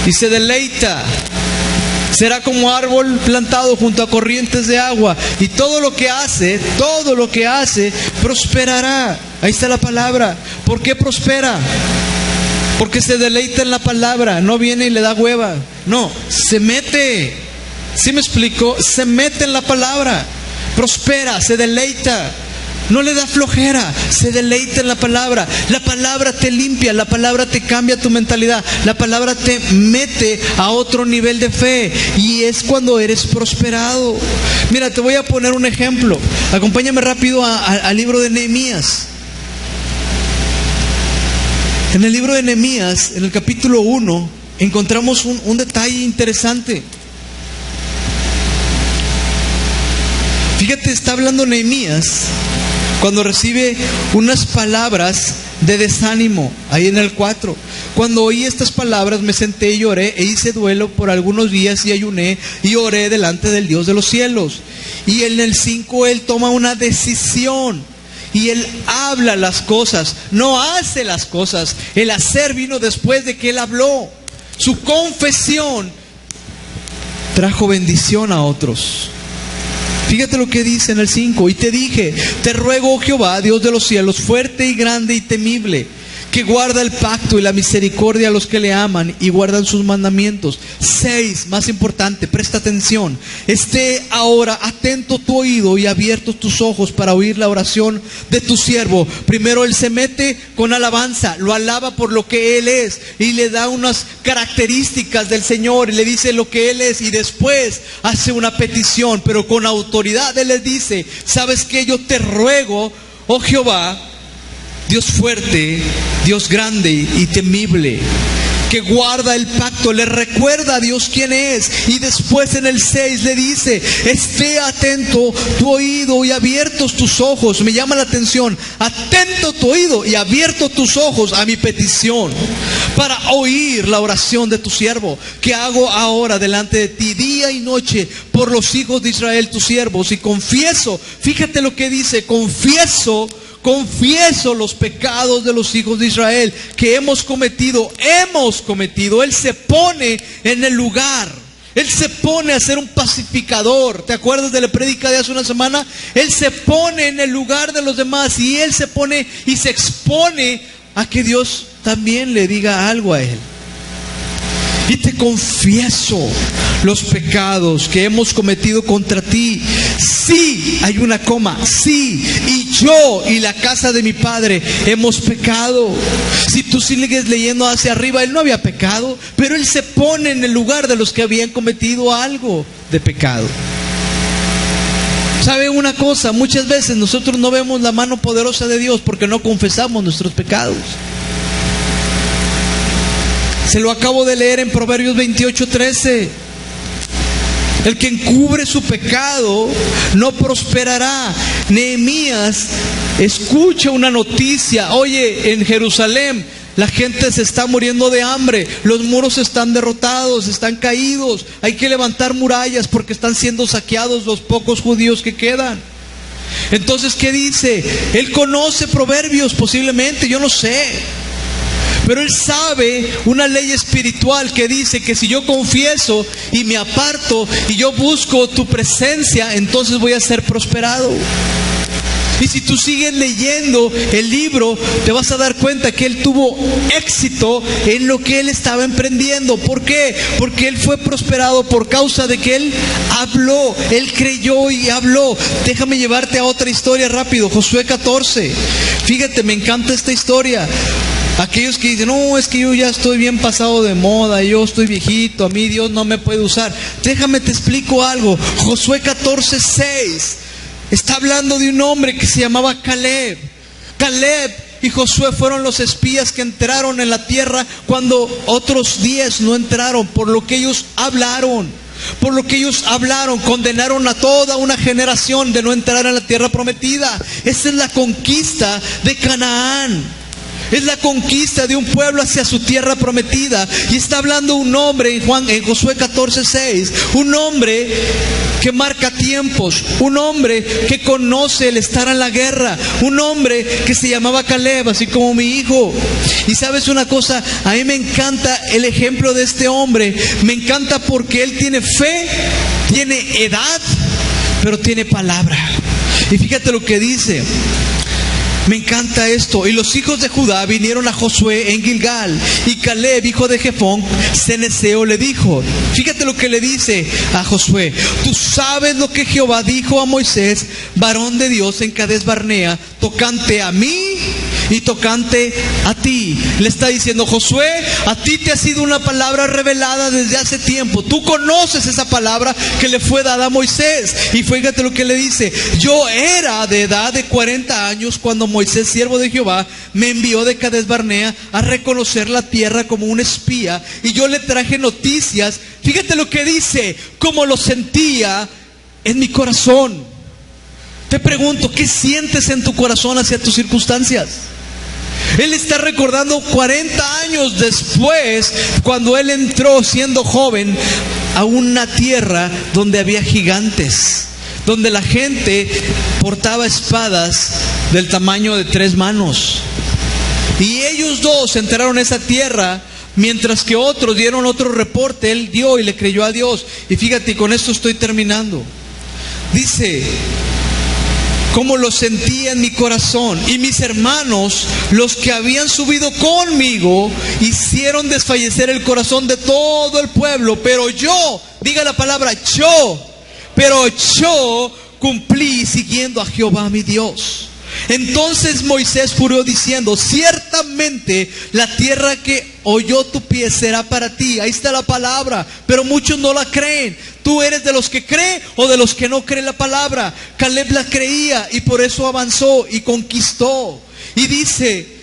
Y se deleita. Será como árbol plantado junto a corrientes de agua, y todo lo que hace, prosperará. Ahí está la palabra. ¿Por qué prospera? Porque se deleita en la palabra, no viene y le da hueva. No, se mete. ¿Sí me explico? Se mete en la palabra. Prospera, se deleita. No le da flojera, se deleita en la palabra. La palabra te limpia, la palabra te cambia tu mentalidad, la palabra te mete a otro nivel de fe, y es cuando eres prosperado. Mira, te voy a poner un ejemplo. Acompáñame rápido al libro de Nehemías. En el libro de Nehemías, en el capítulo 1, encontramos un detalle interesante. Fíjate, está hablando Nehemías cuando recibe unas palabras de desánimo, ahí en el 4. Cuando oí estas palabras me senté y lloré e hice duelo por algunos días y ayuné y oré delante del Dios de los cielos. Y en el 5 él toma una decisión y él habla las cosas, no hace las cosas. El hacer vino después de que él habló. Su confesión trajo bendición a otros. Fíjate lo que dice en el 5. Y te dije, te ruego, oh Jehová, Dios de los cielos, fuerte y grande y temible, que guarda el pacto y la misericordia a los que le aman y guardan sus mandamientos. 6, más importante, presta atención. Esté ahora atento tu oído y abiertos tus ojos para oír la oración de tu siervo. Primero él se mete con alabanza, lo alaba por lo que él es y le da unas características del Señor y le dice lo que él es, y después hace una petición, pero con autoridad. Él le dice, ¿sabes qué? Yo te ruego, oh Jehová, Dios fuerte, Dios grande y temible, que guarda el pacto, le recuerda a Dios quién es. Y después en el 6 le dice, esté atento tu oído y abiertos tus ojos. Me llama la atención, atento tu oído y abiertos tus ojos a mi petición, para oír la oración de tu siervo, que hago ahora delante de ti día y noche por los hijos de Israel, tus siervos. Y confieso, fíjate lo que dice, confieso los pecados de los hijos de Israel que hemos cometido. Él se pone en el lugar, él se pone a ser un pacificador. ¿Te acuerdas de la prédica de hace una semana? Él se pone en el lugar de los demás, y él se pone y se expone a que Dios también le diga algo a él. Y te confieso los pecados que hemos cometido contra ti. Sí, hay una coma, sí, y yo y la casa de mi padre hemos pecado. Si tú sigues leyendo hacia arriba, él no había pecado, pero él se pone en el lugar de los que habían cometido algo de pecado. ¿Sabe una cosa? Muchas veces nosotros no vemos la mano poderosa de Dios porque no confesamos nuestros pecados. Se lo acabo de leer en Proverbios 28:13. El que encubre su pecado no prosperará. Nehemías escucha una noticia. Oye, en Jerusalén la gente se está muriendo de hambre, los muros están derrotados, están caídos, hay que levantar murallas porque están siendo saqueados los pocos judíos que quedan. Entonces, ¿qué dice? Él conoce Proverbios, posiblemente, yo no sé, pero él sabe una ley espiritual que dice que si yo confieso y me aparto y yo busco tu presencia, entonces voy a ser prosperado. Y si tú sigues leyendo el libro, te vas a dar cuenta que él tuvo éxito en lo que él estaba emprendiendo. ¿Por qué? Porque él fue prosperado por causa de que él habló, él creyó y habló. Déjame llevarte a otra historia rápido. Josué 14. Fíjate, me encanta esta historia. Aquellos que dicen, no, es que yo ya estoy bien pasado de moda, yo estoy viejito, a mí Dios no me puede usar. Déjame te explico algo. Josué 14:6 está hablando de un hombre que se llamaba Caleb. Caleb y Josué fueron los espías que entraron en la tierra cuando otros 10 no entraron, por lo que ellos hablaron. Por lo que ellos hablaron, condenaron a toda una generación de no entrar en la tierra prometida. Esa es la conquista de Canaán. Es la conquista de un pueblo hacia su tierra prometida. Y está hablando un hombre en Josué 14:6. Un hombre que marca tiempos. Un hombre que conoce el estar en la guerra. Un hombre que se llamaba Caleb, así como mi hijo. Y sabes una cosa, a mí me encanta el ejemplo de este hombre. Me encanta porque él tiene fe, tiene edad, pero tiene palabra. Y fíjate lo que dice. Me encanta esto. Y los hijos de Judá vinieron a Josué en Gilgal. Y Caleb, hijo de Jefón, ceneseo, le dijo. Fíjate lo que le dice a Josué. Tú sabes lo que Jehová dijo a Moisés, varón de Dios, en Cades Barnea, tocante a mí y tocante a ti. Le está diciendo, Josué, a ti te ha sido una palabra revelada desde hace tiempo. Tú conoces esa palabra que le fue dada a Moisés. Y fíjate lo que le dice. Yo era de edad de 40 años cuando Moisés, siervo de Jehová, me envió de Cades Barnea a reconocer la tierra como un espía. Y yo le traje noticias. Fíjate lo que dice, como lo sentía en mi corazón. Te pregunto, ¿qué sientes en tu corazón hacia tus circunstancias? Él está recordando 40 años después, cuando él entró siendo joven a una tierra donde había gigantes, donde la gente portaba espadas del tamaño de 3 manos. Y ellos dos entraron a esa tierra, mientras que otros dieron otro reporte. Él dio y le creyó a Dios. Y fíjate, y con esto estoy terminando. Dice, como lo sentía en mi corazón. Y mis hermanos, los que habían subido conmigo, hicieron desfallecer el corazón de todo el pueblo. Pero yo, diga la palabra pero yo cumplí siguiendo a Jehová mi Dios. Entonces Moisés juró diciendo, ciertamente la tierra que oyó tu pie será para ti. Ahí está la palabra, pero muchos no la creen. ¿Tú eres de los que creen o de los que no creen la palabra? Caleb la creía y por eso avanzó y conquistó. Y dice,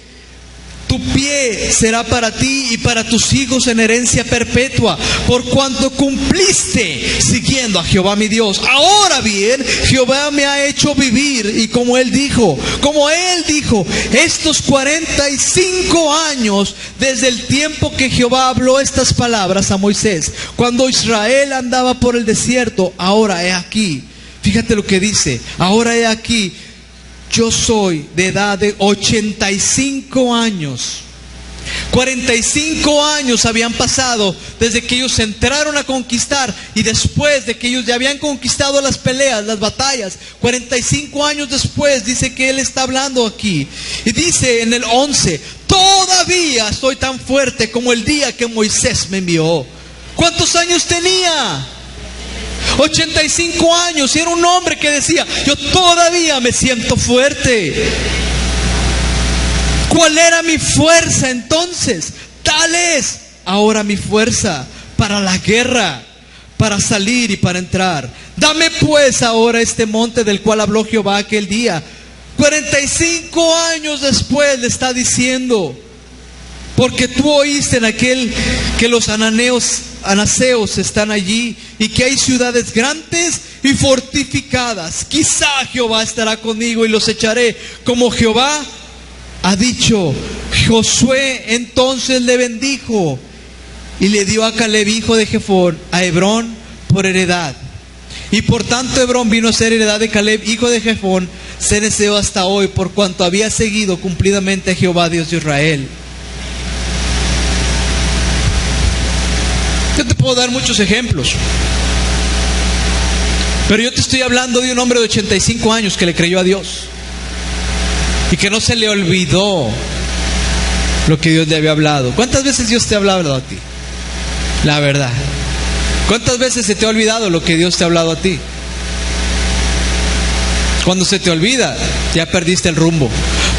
tu pie será para ti y para tus hijos en herencia perpetua, por cuanto cumpliste siguiendo a Jehová mi Dios. Ahora bien, Jehová me ha hecho vivir, y como él dijo, estos 45 años desde el tiempo que Jehová habló estas palabras a Moisés, cuando Israel andaba por el desierto. Ahora he aquí, fíjate lo que dice, ahora he aquí, yo soy de edad de 85 años. 45 años habían pasado desde que ellos entraron a conquistar, y después de que ellos ya habían conquistado las peleas, las batallas, 45 años después, dice que él está hablando aquí. Y dice en el 11, todavía estoy tan fuerte como el día que Moisés me envió. ¿Cuántos años tenía? 85 años, y era un hombre que decía, yo todavía me siento fuerte. ¿Cuál era mi fuerza entonces? Tal es ahora mi fuerza para la guerra, para salir y para entrar. Dame pues ahora este monte del cual habló Jehová aquel día. 45 años después le está diciendo, porque tú oíste en aquel que los anaseos están allí, y que hay ciudades grandes y fortificadas. Quizá Jehová estará conmigo y los echaré, como Jehová ha dicho. Josué entonces le bendijo y le dio a Caleb, hijo de Jefón, a Hebrón por heredad. Y por tanto Hebrón vino a ser heredad de Caleb, hijo de Jefón, ceneseo hasta hoy, por cuanto había seguido cumplidamente a Jehová, Dios de Israel. Yo te puedo dar muchos ejemplos, pero yo te estoy hablando de un hombre de 85 años que le creyó a Dios. y que no se le olvidó lo que Dios le había hablado. ¿Cuántas veces Dios te ha hablado a ti? La verdad. ¿Cuántas veces se te ha olvidado lo que Dios te ha hablado a ti? Cuando se te olvida, ya perdiste el rumbo.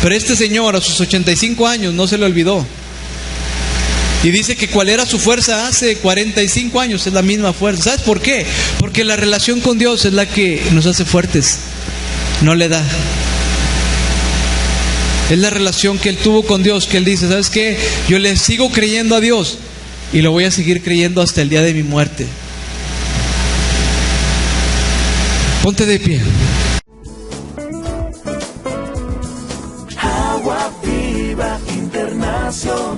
Pero este señor a sus 85 años no se le olvidó. Y dice que cuál era su fuerza hace 45 años, es la misma fuerza. ¿Sabes por qué? Porque la relación con Dios es la que nos hace fuertes, no le da. Es la relación que él tuvo con Dios, que él dice, ¿sabes qué? Yo le sigo creyendo a Dios y lo voy a seguir creyendo hasta el día de mi muerte. Ponte de pie. Agua Viva Internacional.